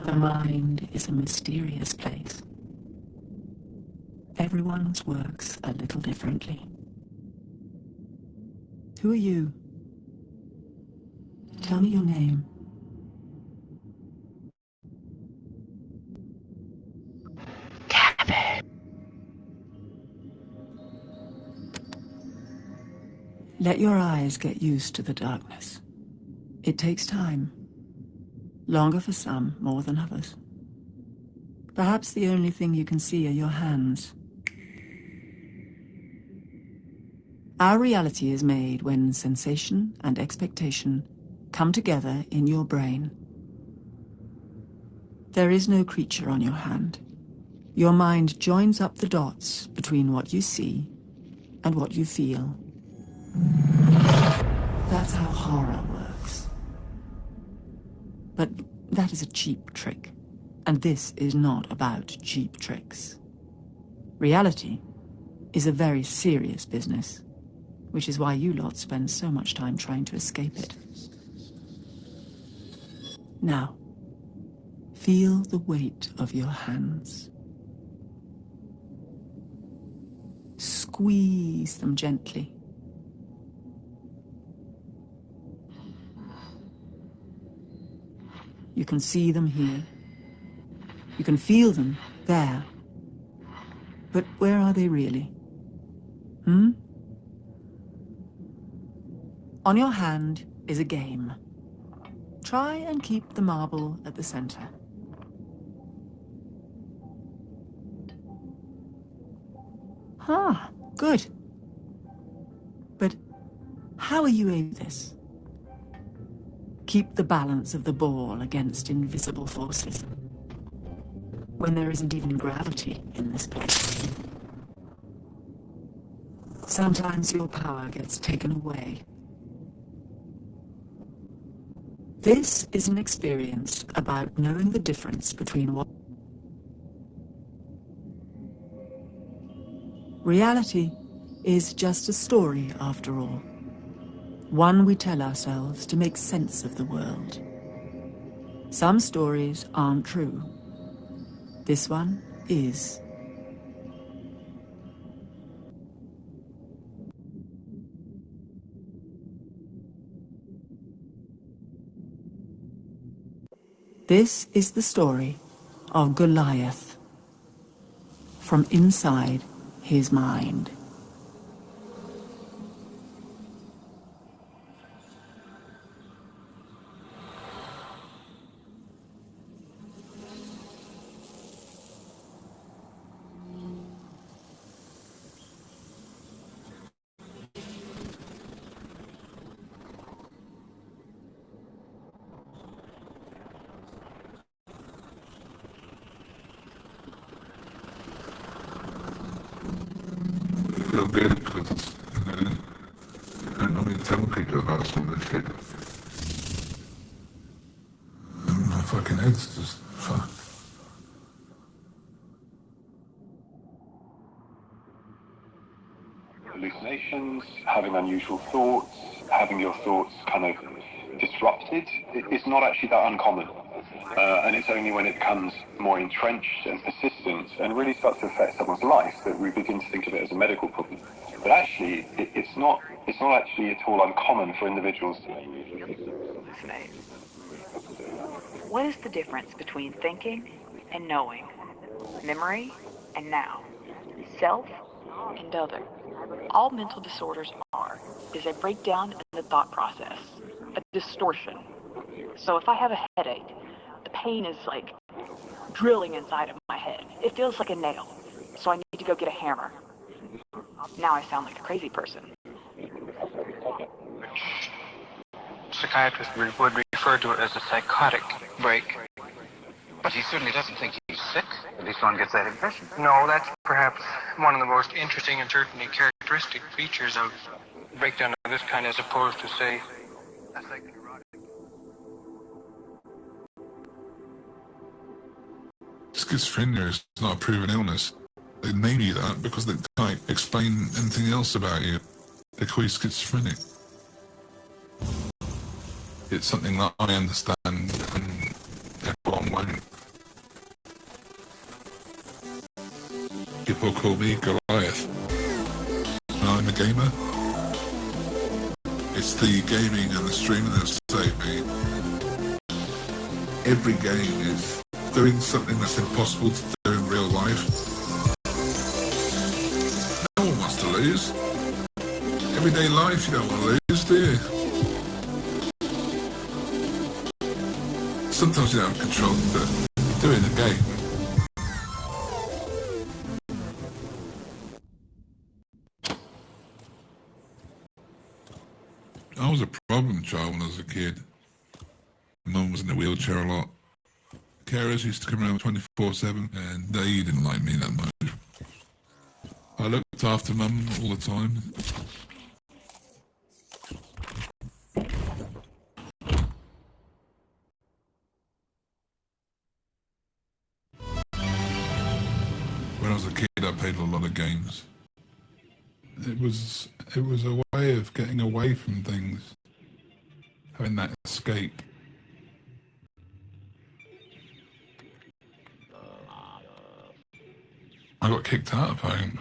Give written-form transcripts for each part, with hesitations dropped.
The mind is a mysterious place. Everyone's works a little differently. Who are you? Tell me your name. Gabby. Let your eyes get used to the darkness. It takes time. Longer for some, more than others. Perhaps the only thing you can see are your hands. Our reality is made when sensation and expectation come together in your brain. There is no creature on your hand. Your mind joins up the dots between what you see and what you feel. That's how horror works. But that is a cheap trick, and this is not about cheap tricks. Reality is a very serious business, which is why you lot spend so much time trying to escape it. Now, feel the weight of your hands. Squeeze them gently. You can see them here. You can feel them there. But where are they really? On your hand is a game. Try and keep the marble at the center. Good. But how are you able to this? Keep the balance of the ball against invisible forces, when there isn't even gravity in this place. Sometimes your power gets taken away. This is an experience about knowing the difference between what... Reality is just a story, after all. One we tell ourselves to make sense of the world. Some stories aren't true. This one is. This is the story of Goliath, from inside his mind. Feel good because I normally tell people about some of the shit. And my fucking head's just fucked. Hallucinations, having unusual thoughts, having your thoughts kind of disrupted, it's not actually that uncommon. And it's only when it becomes more entrenched and persistent and really starts to affect someone's life that we begin to think of it as a medical problem. But actually, it's not actually at all uncommon for individuals to... What is the difference between thinking and knowing? Memory and now? Self and other? All mental disorders is a breakdown in the thought process, a distortion. So if I have a headache, the pain is like drilling inside of my head. It feels like a nail, so I need to go get a hammer. Now I sound like a crazy person. Psychiatrists would refer to it as a psychotic break. But he certainly doesn't think he's sick. At least one gets that impression. No, that's perhaps one of the most interesting and certainly characteristic features of breakdown of this kind, as opposed to, say, a psychotic. Schizophrenia is not a proven illness. They name you that because they can't explain anything else about you. They call you schizophrenic. It's something that I understand and everyone won't. People call me Goliath. I'm a gamer. It's the gaming and the streaming that saved me. Every game is doing something that's impossible to do in real life. No one wants to lose. Everyday life, you don't want to lose, do you? Sometimes you don't have control, but you do it in a game. I was a problem child when I was a kid. Mum was in a wheelchair a lot. Carers used to come around 24/7, and they didn't like me that much. I looked after Mum all the time. When I was a kid, I played a lot of games. It was a way of getting away from things, having that escape. I got kicked out of home.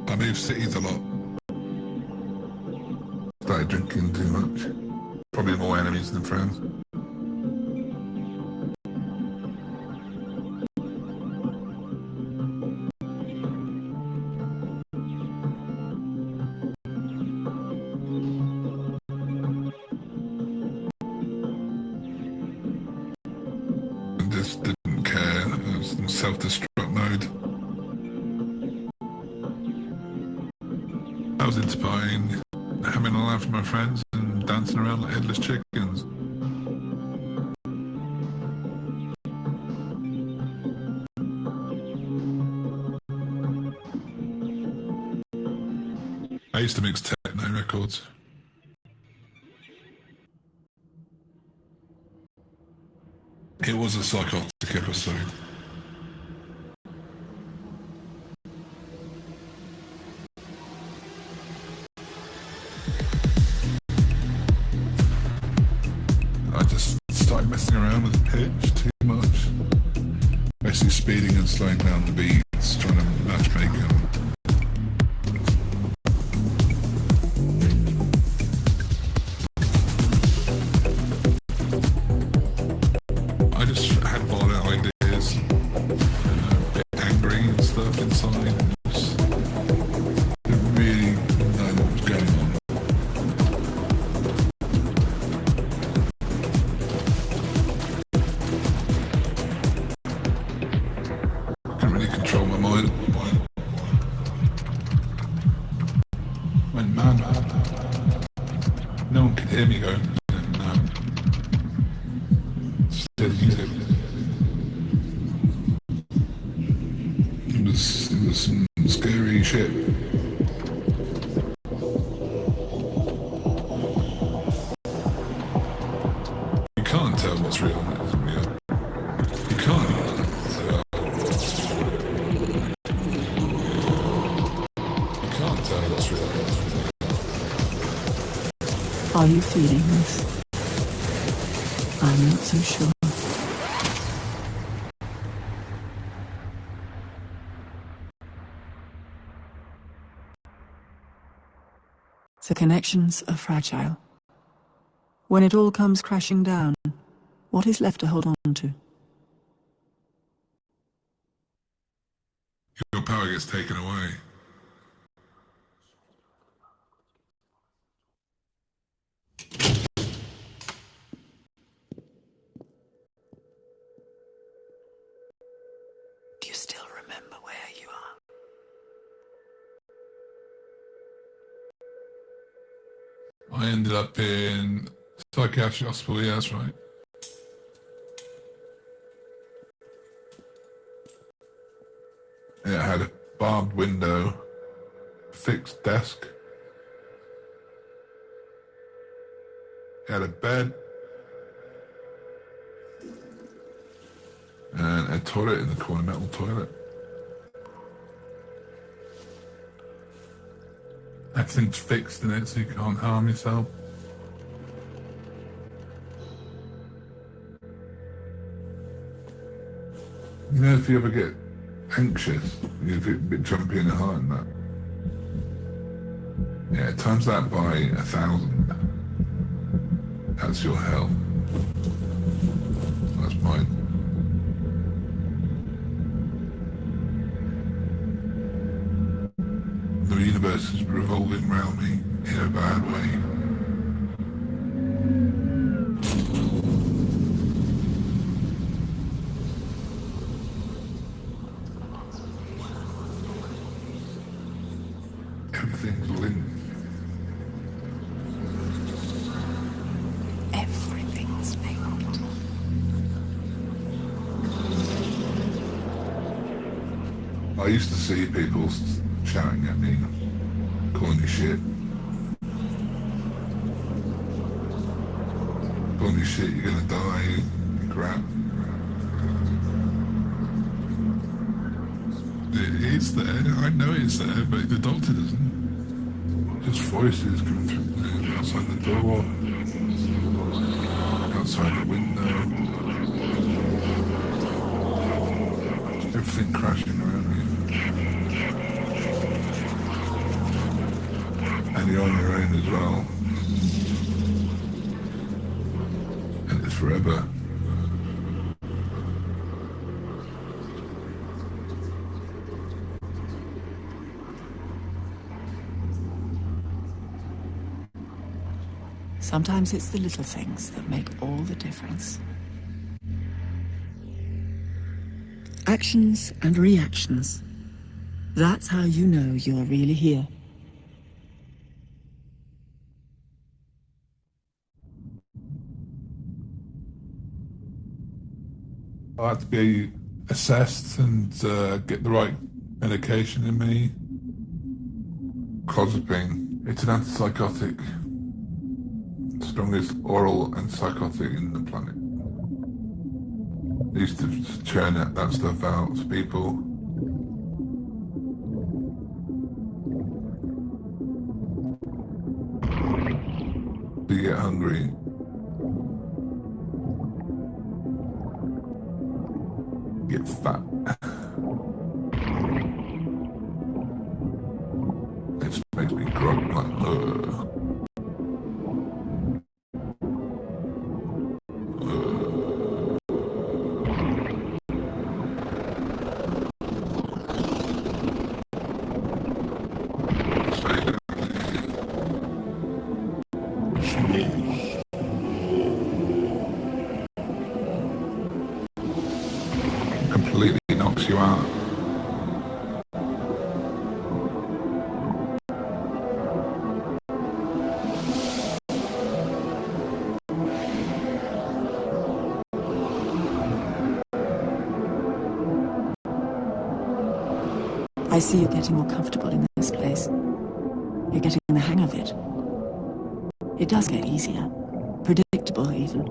I moved cities a lot. Started drinking too much. Probably more enemies than friends. And just didn't care. It was in self-destruct mode. I was into partying, having a laugh with my friends and dancing around like headless chickens. I used to mix techno records. It was a psychotic episode. I just started messing around with the pitch too much. Basically speeding and slowing down the beats, trying to match control my mind. Went mad. No one could hear me going. No. Still music. It was some scary shit. You can't tell what's real and what isn't real. You can't. You can't tell what's real. Are you feeling this? I'm not so sure. The connections are fragile. When it all comes crashing down, what is left to hold on to? Your power gets taken away. Do you still remember where you are? I ended up in psychiatric hospital, yeah, that's right. It had a barbed window, fixed desk. It had a bed. And a toilet in the corner, metal toilet. Everything's fixed in it so you can't harm yourself. You know, if you ever get anxious, you get a bit jumpy in the heart and that. Yeah, times that by 1,000. That's your hell. That's mine. The universe is revolving around me in a bad way. Everything's linked. Everything's linked. I used to see people shouting at me, calling me shit. Calling me shit, you're gonna die, you crap. It's there, I know it's there, but the doctor doesn't. Just voices coming through outside the door, outside the window. Everything crashing around me. And you're on your own as well. And it's forever. Sometimes it's the little things that make all the difference. Actions and reactions. That's how you know you're really here. I had to be assessed and get the right medication in me. Clozapine. It's an antipsychotic. Strongest oral antipsychotic in the planet. They used to churn that stuff out to people. You get hungry. Get fat. It makes me grog like completely knocks you out. I see you're getting more comfortable in this place. You're getting the hang of it. It does get easier. Predictable, even.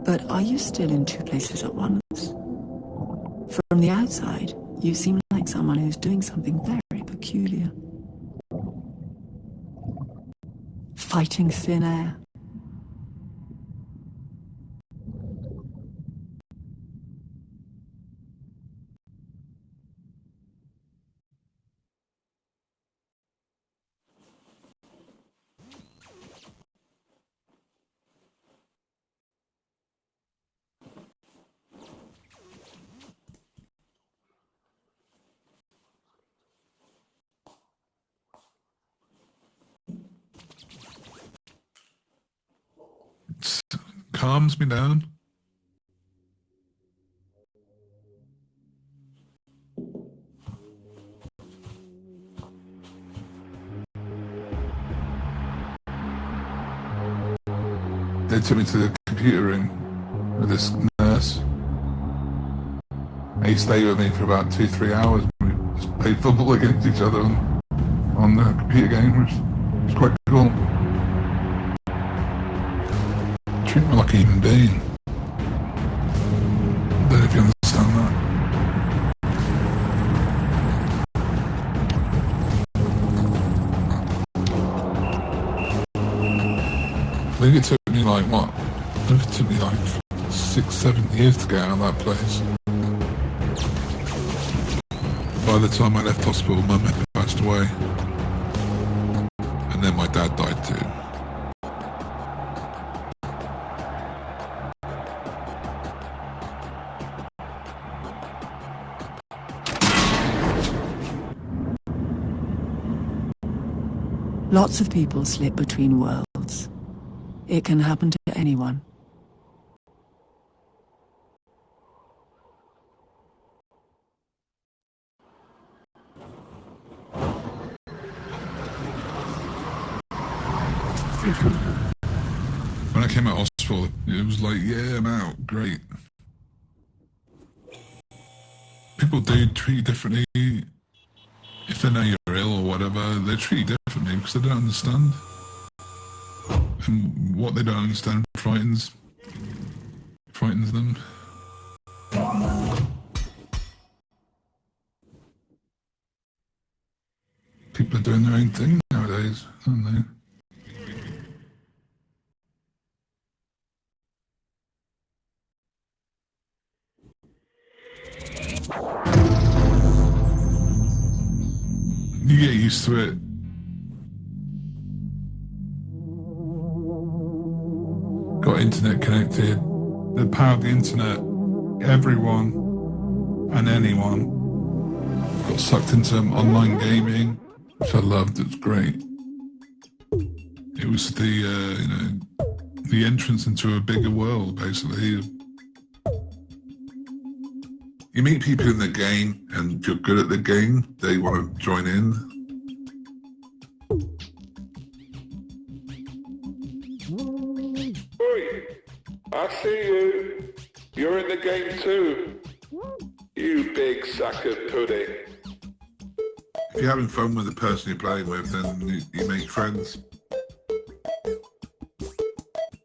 But are you still in two places at once? From the outside, you seem like someone who's doing something very peculiar. Fighting thin air. Calms me down. They took me to the computer room with this nurse. He stayed with me for about 2-3 hours. We just played football against each other on the computer game, which was quite cool. Treat me like a human being. I don't know if you understand that. I think it took me like, what? I think it took me like 6-7 years to get out of that place. By the time I left hospital, Mum had passed away. And then my dad died too. Lots of people slip between worlds. It can happen to anyone. When I came out of hospital, it was like, yeah, I'm out, great. People do treat you differently. If they know you're ill or whatever, they treat you differently because they don't understand. And what they don't understand frightens them. People are doing their own thing nowadays, aren't they? You get used to it. Got internet connected. The power of the internet, everyone and anyone got sucked into online gaming, which I loved. It was great. It was the entrance into a bigger world, basically. You meet people in the game, and if you're good at the game, they want to join in. Oi, I see you. You're in the game too. You big sack of pudding. If you're having fun with the person you're playing with, then you make friends.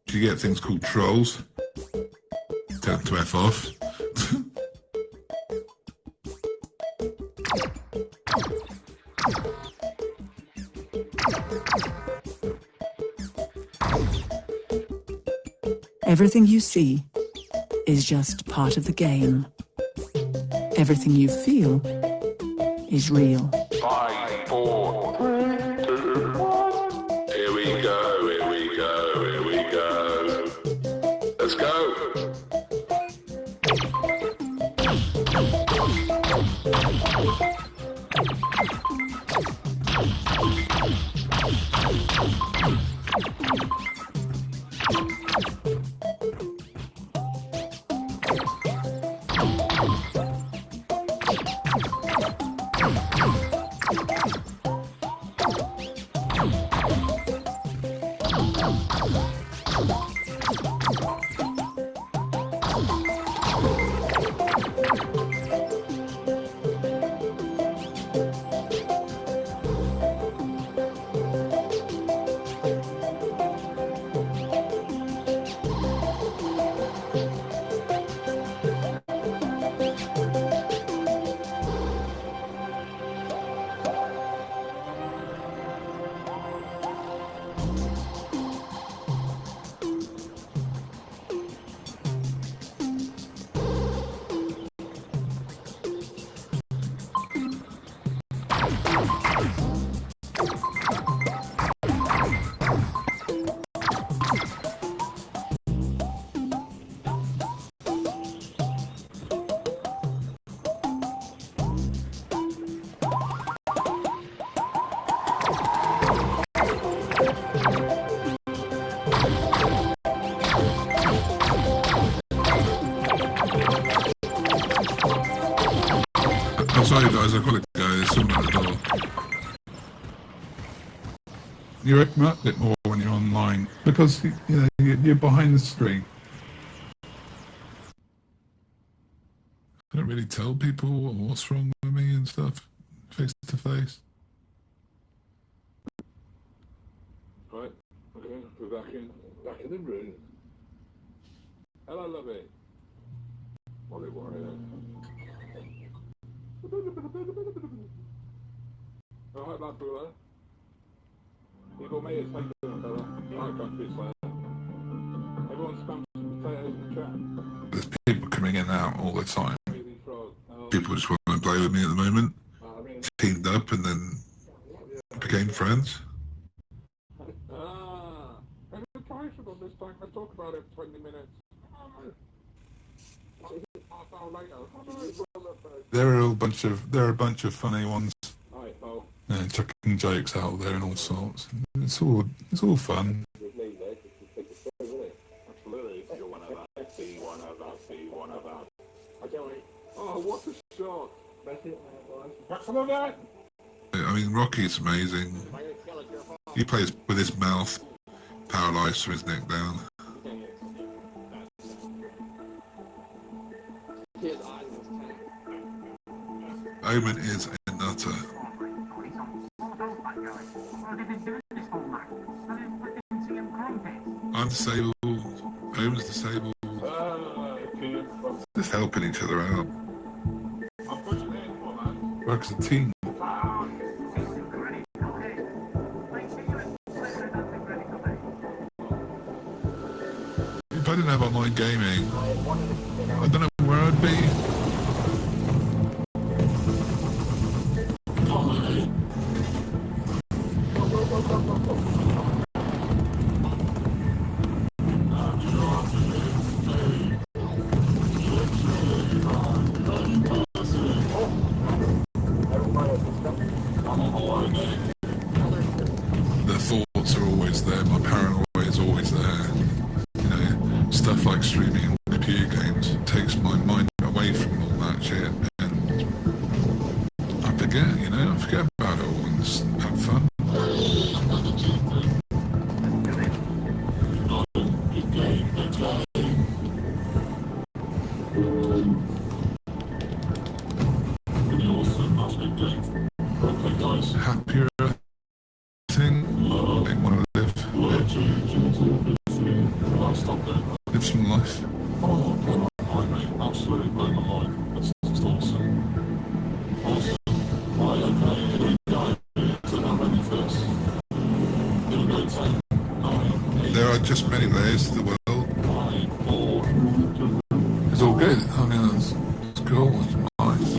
You get things called trolls. Tell them to F off. Everything you see is just part of the game. Everything you feel is real. 5, 4, 3, 2, 1. Here we go, here we go, here we go. Let's go. I've got to go. There's someone at the door. You open up a bit more when you're online because you're behind the screen. I don't really tell people what's wrong with me and stuff face to face. Right, okay, we're back in the room. Hello, lovey. What are you worrying? All right, lad, brother. You got me a take down, fella. I can't be slayer. Everyone spams some potatoes in the chat. There's people coming in and out all the time. People just want to play with me at the moment. Teamed up and then became friends. This time, let's talk about it for 20 minutes. There are a bunch of funny ones. Chucking jokes out there and all sorts. It's all fun. Oh, what a shot! I mean, Rocky's amazing. He plays with his mouth paralysed from his neck down. Omen is a nutter. I'm disabled. Omen's disabled. Just helping each other out. Work as a team. If I didn't have online gaming, I don't know where I'd be. The thoughts are always there, my paranoia is always there. Stuff like streaming computer games takes my mind away from all that shit, and I forget about it all and just have fun. Happier thing, they want to live some life. There are just many layers to the world. It's all good. I mean, it's cool. It's nice.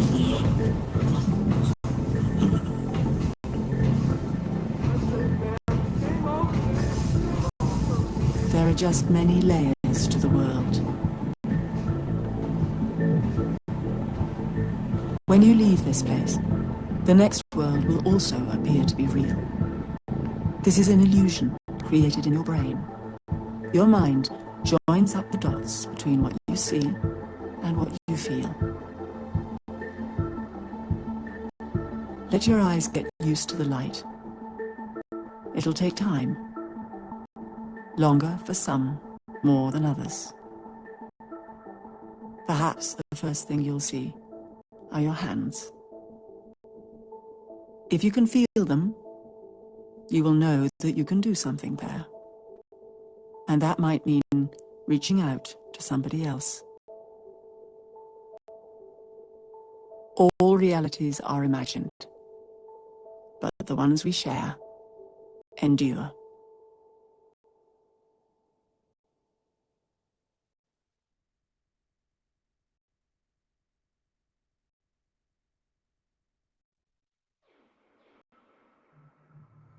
There are just many layers to the world. When you leave this place, the next world will also appear to be real. This is an illusion created in your brain. Your mind joins up the dots between what you see and what you feel. Let your eyes get used to the light. It'll take time. Longer for some, more than others. Perhaps the first thing you'll see are your hands. If you can feel them, you will know that you can do something there. And that might mean reaching out to somebody else. All realities are imagined, but the ones we share endure.